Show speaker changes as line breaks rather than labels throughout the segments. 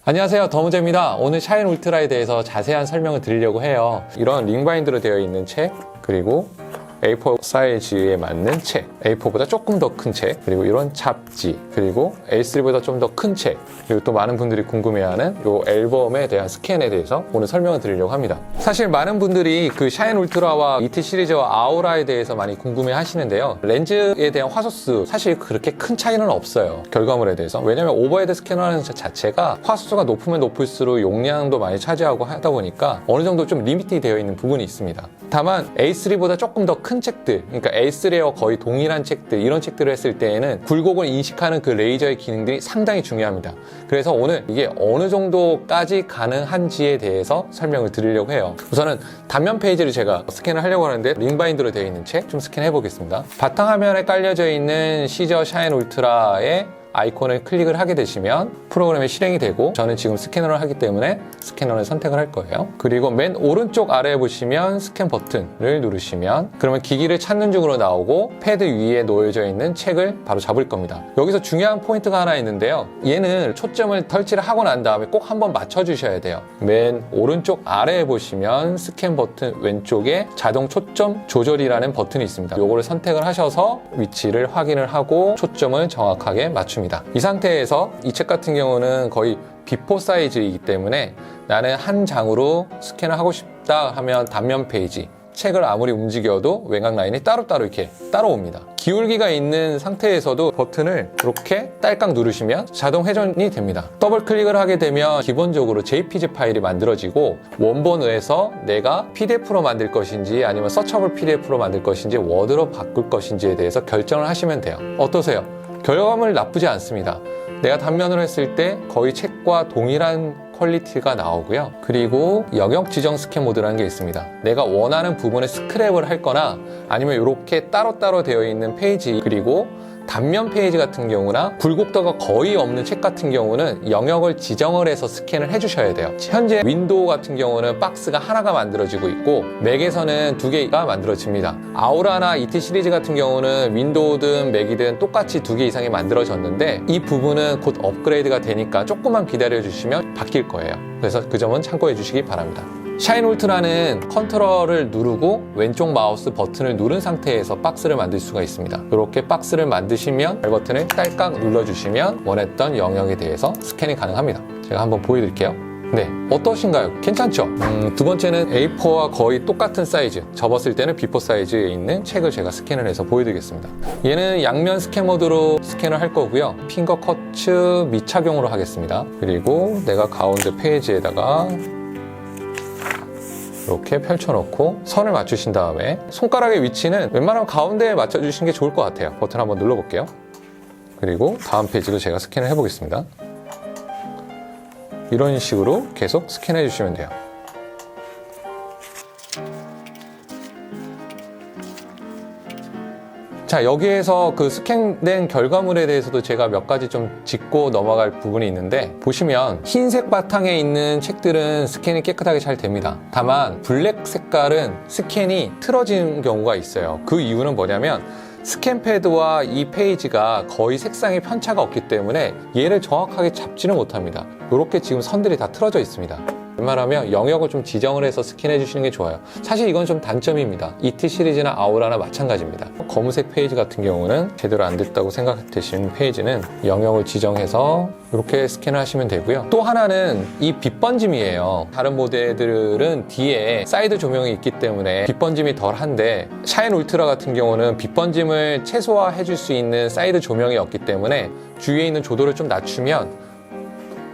안녕하세요, 더무제입니다. 오늘 샤인 울트라에 대해서 자세한 설명을 드리려고 해요. 이런 링바인드로 되어 있는 책, 그리고 A4 사이즈에 맞는 책, A4보다 조금 더 큰 책, 그리고 이런 잡지, 그리고 A3보다 좀 더 큰 책, 그리고 또 많은 분들이 궁금해하는 이 앨범에 대한 스캔에 대해서 오늘 설명을 드리려고 합니다. 사실 많은 분들이 그 샤인 울트라와 ET 시리즈와 아우라에 대해서 많이 궁금해 하시는데요. 렌즈에 대한 화소수 사실 그렇게 큰 차이는 없어요, 결과물에 대해서. 왜냐면 오버헤드 스캐너라는 자체가 화소수가 높으면 높을수록 용량도 많이 차지하고 하다 보니까 어느 정도 좀 리미트 되어 있는 부분이 있습니다. 다만 A3보다 조금 더 큰 책들, 그러니까 A3와 거의 동일한 책들, 이런 책들을 했을 때에는 굴곡을 인식하는 그 레이저의 기능들이 상당히 중요합니다. 그래서 오늘 이게 어느 정도까지 가능한지에 대해서 설명을 드리려고 해요. 우선은 단면 페이지를 제가 스캔을 하려고 하는데 링바인드로 되어 있는 책 좀 스캔해 보겠습니다. 바탕화면에 깔려져 있는 시저 샤인 울트라의 아이콘을 클릭을 하게 되시면 프로그램이 실행이 되고, 저는 지금 스캐너를 하기 때문에 스캐너를 선택을 할 거예요. 그리고 맨 오른쪽 아래에 보시면 스캔 버튼을 누르시면 그러면 기기를 찾는 중으로 나오고 패드 위에 놓여져 있는 책을 바로 잡을 겁니다. 여기서 중요한 포인트가 하나 있는데요. 얘는 초점을 설치를 하고 난 다음에 꼭 한번 맞춰 주셔야 돼요. 맨 오른쪽 아래에 보시면 스캔 버튼 왼쪽에 자동 초점 조절이라는 버튼이 있습니다. 요거를 선택을 하셔서 위치를 확인을 하고 초점을 정확하게 맞춥니다. 이 상태에서 이 책 같은 경우는 거의 비포 사이즈이기 때문에 나는 한 장으로 스캔을 하고 싶다 하면 단면 페이지, 책을 아무리 움직여도 외곽 라인이 따로따로 이렇게 따라옵니다. 기울기가 있는 상태에서도 버튼을 이렇게 딸깍 누르시면 자동 회전이 됩니다. 더블 클릭을 하게 되면 기본적으로 JPG 파일이 만들어지고, 원본에서 내가 PDF로 만들 것인지 아니면 서처블 PDF로 만들 것인지 워드로 바꿀 것인지에 대해서 결정을 하시면 돼요. 어떠세요? 결과물 나쁘지 않습니다. 내가 단면으로 했을 때 거의 책과 동일한 퀄리티가 나오고요. 그리고 영역 지정 스캔 모드라는 게 있습니다. 내가 원하는 부분에 스크랩을 할 거나 아니면 이렇게 따로따로 되어 있는 페이지, 그리고 단면 페이지 같은 경우나 굴곡도가 거의 없는 책 같은 경우는 영역을 지정을 해서 스캔을 해주셔야 돼요. 현재 윈도우 같은 경우는 박스가 하나가 만들어지고 있고, 맥에서는 2개가 만들어집니다. 아우라나 ET 시리즈 같은 경우는 윈도우든 맥이든 똑같이 2개 이상이 만들어졌는데, 이 부분은 곧 업그레이드가 되니까 조금만 기다려 주시면 바뀔 거예요. 그래서 그 점은 참고해 주시기 바랍니다. 샤인 울트라는 컨트롤을 누르고 왼쪽 마우스 버튼을 누른 상태에서 박스를 만들 수가 있습니다. 이렇게 박스를 만드시면 벨 버튼을 딸깍 눌러주시면 원했던 영역에 대해서 스캔이 가능합니다. 제가 한번 보여드릴게요. 네, 어떠신가요? 괜찮죠? 두 번째는 A4와 거의 똑같은 사이즈, 접었을 때는 비포 사이즈에 있는 책을 제가 스캔을 해서 보여드리겠습니다. 얘는 양면 스캔 모드로 스캔을 할 거고요. 핑거 커츠 미착용으로 하겠습니다. 그리고 내가 가운데 페이지에다가 이렇게 펼쳐놓고 선을 맞추신 다음에 손가락의 위치는 웬만하면 가운데에 맞춰주시는 게 좋을 것 같아요. 버튼 한번 눌러볼게요. 그리고 다음 페이지도 제가 스캔을 해보겠습니다. 이런 식으로 계속 스캔해 주시면 돼요. 자, 여기에서 그 스캔된 결과물에 대해서도 제가 몇 가지 좀 짚고 넘어갈 부분이 있는데, 보시면 흰색 바탕에 있는 책들은 스캔이 깨끗하게 잘 됩니다. 다만 블랙 색깔은 스캔이 틀어지는 경우가 있어요. 그 이유는 뭐냐면 스캔 패드와 이 페이지가 거의 색상의 편차가 없기 때문에 얘를 정확하게 잡지는 못합니다. 이렇게 지금 선들이 다 틀어져 있습니다. 웬만하면 영역을 좀 지정을 해서 스캔해 주시는 게 좋아요. 사실 이건 좀 단점입니다. ET 시리즈나 아우라나 마찬가지입니다. 검은색 페이지 같은 경우는 제대로 안 됐다고 생각되시는 페이지는 영역을 지정해서 이렇게 스캔을 하시면 되고요. 또 하나는 이 빛 번짐이에요. 다른 모델들은 뒤에 사이드 조명이 있기 때문에 빛 번짐이 덜한데, 샤인 울트라 같은 경우는 빛 번짐을 최소화해 줄 수 있는 사이드 조명이 없기 때문에 주위에 있는 조도를 좀 낮추면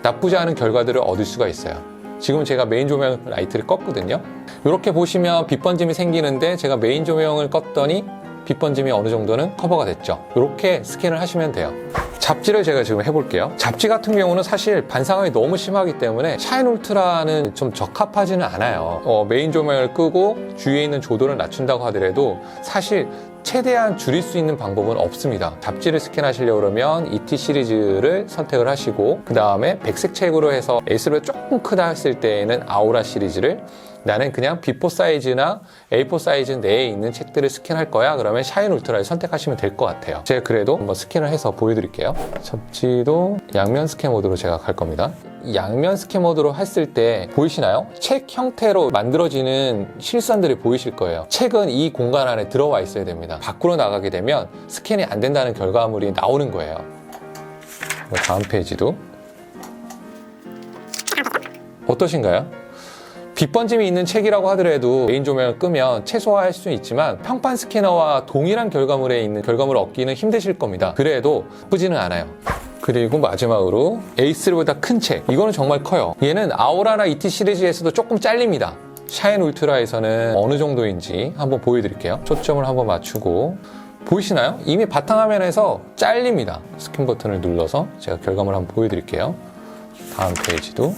나쁘지 않은 결과들을 얻을 수가 있어요. 지금 제가 메인 조명 라이트를 껐거든요. 이렇게 보시면 빛 번짐이 생기는데, 제가 메인 조명을 껐더니 빛 번짐이 어느 정도는 커버가 됐죠. 이렇게 스캔을 하시면 돼요. 잡지를 제가 지금 해볼게요. 잡지 같은 경우는 사실 반사광이 너무 심하기 때문에 샤인 울트라는 좀 적합하지는 않아요. 메인 조명을 끄고 주위에 있는 조도를 낮춘다고 하더라도 사실 최대한 줄일 수 있는 방법은 없습니다. 잡지를 스캔하시려고 그러면 ET 시리즈를 선택을 하시고, 그 다음에 백색 책으로 해서 A3가 조금 크다 했을 때에는 아우라 시리즈를, 나는 그냥 B4 사이즈나 A4 사이즈 내에 있는 책들을 스캔할 거야. 그러면 샤인 울트라를 선택하시면 될 것 같아요. 제가 그래도 한번 스캔을 해서 보여드릴게요. 접지도 양면 스캔 모드로 제가 갈 겁니다. 양면 스캔 모드로 했을 때 보이시나요? 책 형태로 만들어지는 실선들이 보이실 거예요. 책은 이 공간 안에 들어와 있어야 됩니다. 밖으로 나가게 되면 스캔이 안 된다는 결과물이 나오는 거예요. 다음 페이지도 어떠신가요? 빛번짐이 있는 책이라고 하더라도 메인 조명을 끄면 최소화할 수 있지만 평판 스캐너와 동일한 결과물에 있는 결과물을 얻기는 힘드실 겁니다. 그래도 나쁘지는 않아요. 그리고 마지막으로 A3보다 큰 책, 이거는 정말 커요. 얘는 아우라나 ET 시리즈에서도 조금 잘립니다. 샤인 울트라에서는 어느 정도인지 한번 보여드릴게요. 초점을 한번 맞추고 보이시나요? 이미 바탕화면에서 잘립니다. 스캔 버튼을 눌러서 제가 결과물을 한번 보여드릴게요. 다음 페이지도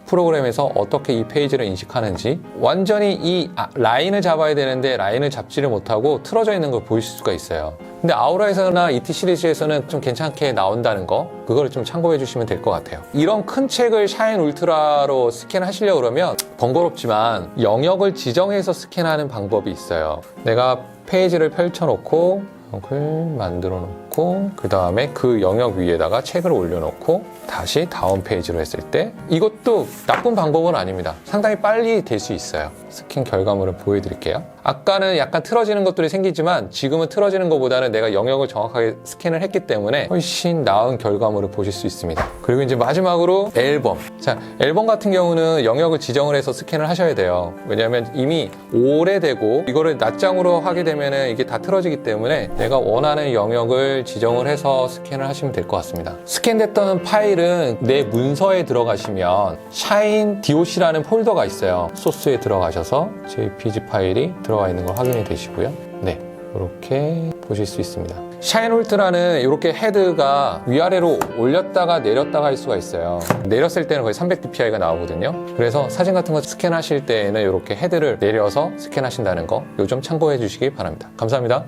프로그램에서 어떻게 이 페이지를 인식하는지 완전히 이 라인을 잡아야 되는데 라인을 잡지를 못하고 틀어져 있는 걸 보실 수가 있어요. 근데 아우라에서나 ET 시리즈에서는 좀 괜찮게 나온다는 거, 그거를 좀 참고해 주시면 될 것 같아요. 이런 큰 책을 샤인 울트라로 스캔하시려고 그러면 번거롭지만 영역을 지정해서 스캔하는 방법이 있어요. 내가 페이지를 펼쳐놓고 영역을 만들어 놓고 그 다음에 그 영역 위에다가 책을 올려놓고 다시 다음 페이지로 했을 때 이것도 나쁜 방법은 아닙니다. 상당히 빨리 될 수 있어요. 스캔 결과물을 보여드릴게요. 아까는 약간 틀어지는 것들이 생기지만 지금은 틀어지는 것보다는 내가 영역을 정확하게 스캔을 했기 때문에 훨씬 나은 결과물을 보실 수 있습니다. 그리고 이제 마지막으로 앨범. 자, 앨범 같은 경우는 영역을 지정을 해서 스캔을 하셔야 돼요. 왜냐하면 이미 오래되고 이거를 낱장으로 하게 되면 이게 다 틀어지기 때문에 내가 원하는 영역을 지정을 해서 스캔을 하시면 될 것 같습니다. 스캔됐던 파일은 내 문서에 들어가시면 샤인 doc라는 폴더가 있어요. 소스에 들어가셔서 jpg 파일이 들어가 있는 걸 확인이 되시고요. 네, 이렇게 보실 수 있습니다. 샤인 울트라는 이렇게 헤드가 위아래로 올렸다가 내렸다가 할 수가 있어요. 내렸을 때는 거의 300dpi가 나오거든요. 그래서 사진 같은 거 스캔하실 때에는 이렇게 헤드를 내려서 스캔하신다는 거, 요 점 참고해 주시기 바랍니다. 감사합니다.